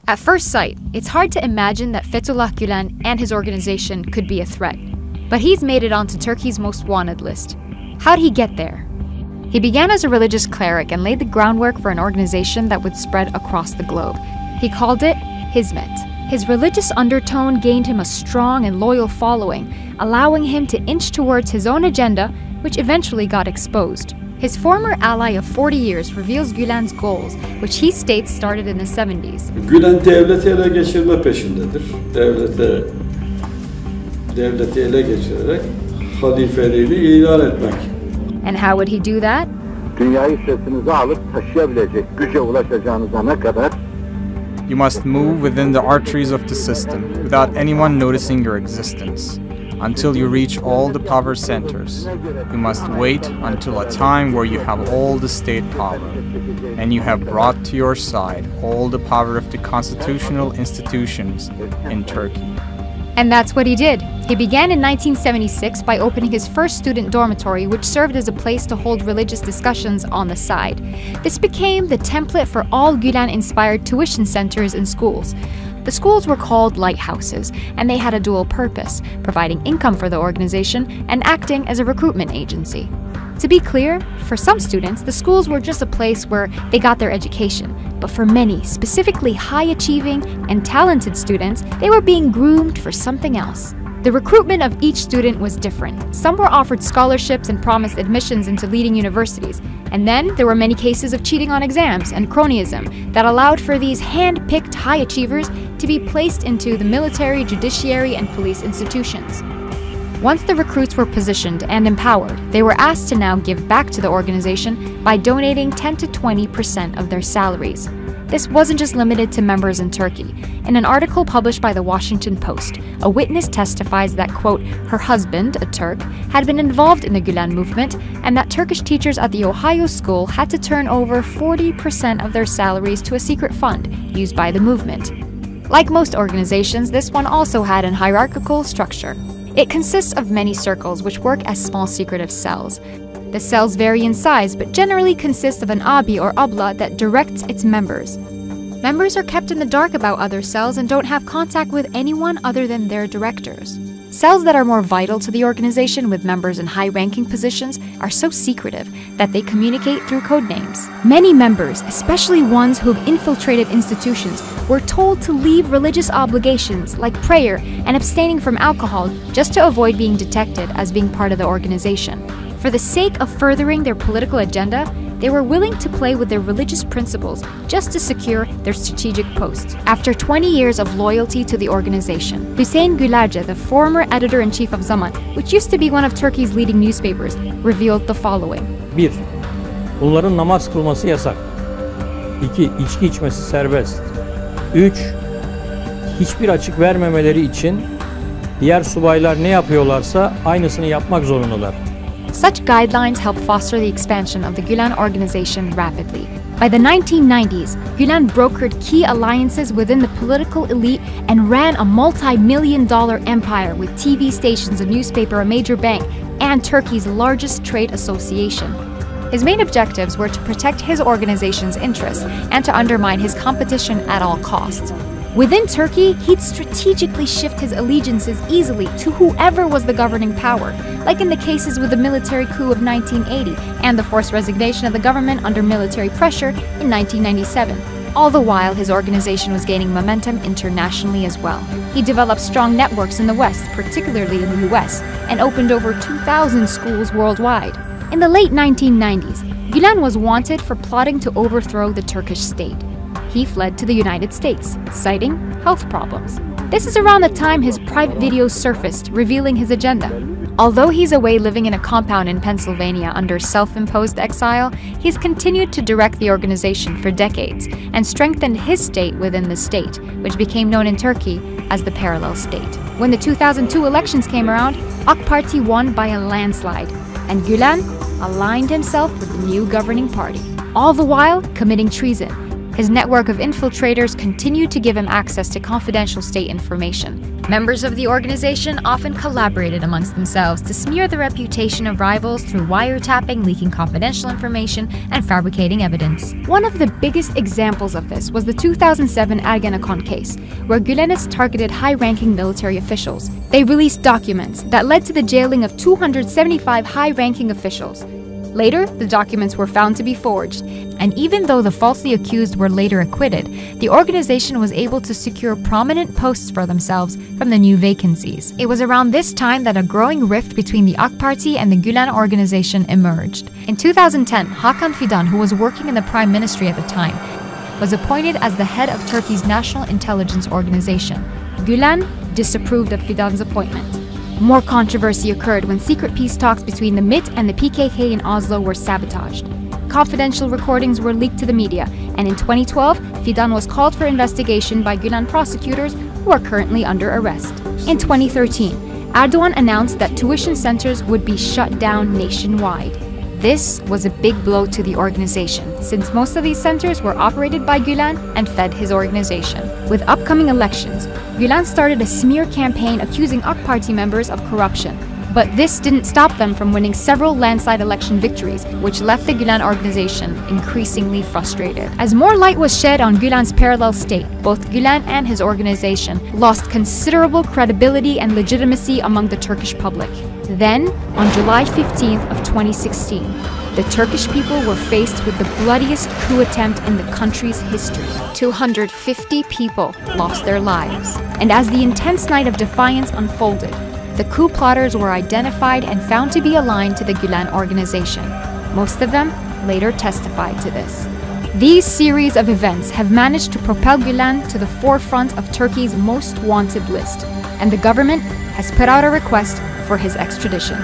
At first sight, it's hard to imagine that Fethullah Gülen and his organization could be a threat. But he's made it onto Turkey's most wanted list. How'd he get there? He began as a religious cleric and laid the groundwork for an organization that would spread across the globe. He called it Hizmet. His religious undertone gained him a strong and loyal following, allowing him to inch towards his own agenda, which eventually got exposed. His former ally of 40 years reveals Gülen's goals, which he states started in the 70s. Gülen devleti ele geçirme peşindedir. Devleti ele geçirerek halifeliğini ilan etmek. And how would he do that? Dünyayı sırtınıza alıp taşıyabilecek güce ulaşacağınıza kadar you must move within the arteries of the system without anyone noticing your existence. Until you reach all the power centers, you must wait until a time where you have all the state power, and you have brought to your side all the power of the constitutional institutions in Turkey. And that's what he did. He began in 1976 by opening his first student dormitory, which served as a place to hold religious discussions on the side. This became the template for all Gülen-inspired tuition centers in schools. The schools were called lighthouses, and they had a dual purpose, providing income for the organization and acting as a recruitment agency. To be clear, for some students, the schools were just a place where they got their education. But for many, specifically high-achieving and talented students, they were being groomed for something else. The recruitment of each student was different. Some were offered scholarships and promised admissions into leading universities. And then there were many cases of cheating on exams and cronyism that allowed for these hand-picked high achievers to be placed into the military, judiciary, and police institutions. Once the recruits were positioned and empowered, they were asked to now give back to the organization by donating 10 to 20% of their salaries. This wasn't just limited to members in Turkey. In an article published by the Washington Post, a witness testifies that, quote, her husband, a Turk, had been involved in the Gülen movement, and that Turkish teachers at the Ohio school had to turn over 40% of their salaries to a secret fund used by the movement. Like most organizations, this one also had an hierarchical structure. It consists of many circles which work as small secretive cells. The cells vary in size, but generally consist of an abi or abla that directs its members. Members are kept in the dark about other cells and don't have contact with anyone other than their directors. Cells that are more vital to the organization with members in high-ranking positions are so secretive that they communicate through code names. Many members, especially ones who have infiltrated institutions, were told to leave religious obligations like prayer and abstaining from alcohol just to avoid being detected as being part of the organization. For the sake of furthering their political agenda, they were willing to play with their religious principles just to secure their strategic posts. After 20 years of loyalty to the organization, Hüseyin Gülerce, the former editor-in-chief of Zaman, which used to be one of Turkey's leading newspapers, revealed the following. 1. Bunların namaz kılması yasak. 2. İçki içmesi serbest. 3. Hiçbir açık vermemeleri için diğer subaylar ne yapıyorlarsa aynısını yapmak zorundalar. Such guidelines helped foster the expansion of the Gülen organization rapidly. By the 1990s, Gülen brokered key alliances within the political elite and ran a multi-million-dollar empire with TV stations, a newspaper, a major bank, and Turkey's largest trade association. His main objectives were to protect his organization's interests and to undermine his competition at all costs. Within Turkey, he'd strategically shift his allegiances easily to whoever was the governing power, like in the cases with the military coup of 1980 and the forced resignation of the government under military pressure in 1997. All the while, his organization was gaining momentum internationally as well. He developed strong networks in the West, particularly in the US, and opened over 2,000 schools worldwide. In the late 1990s, Gülen was wanted for plotting to overthrow the Turkish state. He fled to the United States, citing health problems. This is around the time his private videos surfaced, revealing his agenda. Although he's away living in a compound in Pennsylvania under self-imposed exile, he's continued to direct the organization for decades and strengthened his state within the state, which became known in Turkey as the parallel state. When the 2002 elections came around, AK Party won by a landslide, and Gülen aligned himself with the new governing party, all the while committing treason. His network of infiltrators continued to give him access to confidential state information. Members of the organization often collaborated amongst themselves to smear the reputation of rivals through wiretapping, leaking confidential information, and fabricating evidence. One of the biggest examples of this was the 2007 Ergenekon case, where Gülenists targeted high-ranking military officials. They released documents that led to the jailing of 275 high-ranking officials. Later, the documents were found to be forged, and even though the falsely accused were later acquitted, the organization was able to secure prominent posts for themselves from the new vacancies. It was around this time that a growing rift between the AK Party and the Gülen organization emerged. In 2010, Hakan Fidan, who was working in the prime ministry at the time, was appointed as the head of Turkey's national intelligence organization. Gülen disapproved of Fidan's appointment. More controversy occurred when secret peace talks between the MIT and the PKK in Oslo were sabotaged. Confidential recordings were leaked to the media, and in 2012, Fidan was called for investigation by Gülen prosecutors who are currently under arrest. In 2013, Erdogan announced that tuition centers would be shut down nationwide. This was a big blow to the organization, since most of these centers were operated by Gülen and fed his organization. With upcoming elections, Gülen started a smear campaign accusing AK Party members of corruption. But this didn't stop them from winning several landslide election victories, which left the Gülen organization increasingly frustrated. As more light was shed on Gülen's parallel state, both Gülen and his organization lost considerable credibility and legitimacy among the Turkish public. Then, on July 15th of 2016, the Turkish people were faced with the bloodiest coup attempt in the country's history. 250 people lost their lives. And as the intense night of defiance unfolded, the coup plotters were identified and found to be aligned to the Gülen organization. Most of them later testified to this. These series of events have managed to propel Gülen to the forefront of Turkey's most wanted list, and the government has put out a request for his extradition.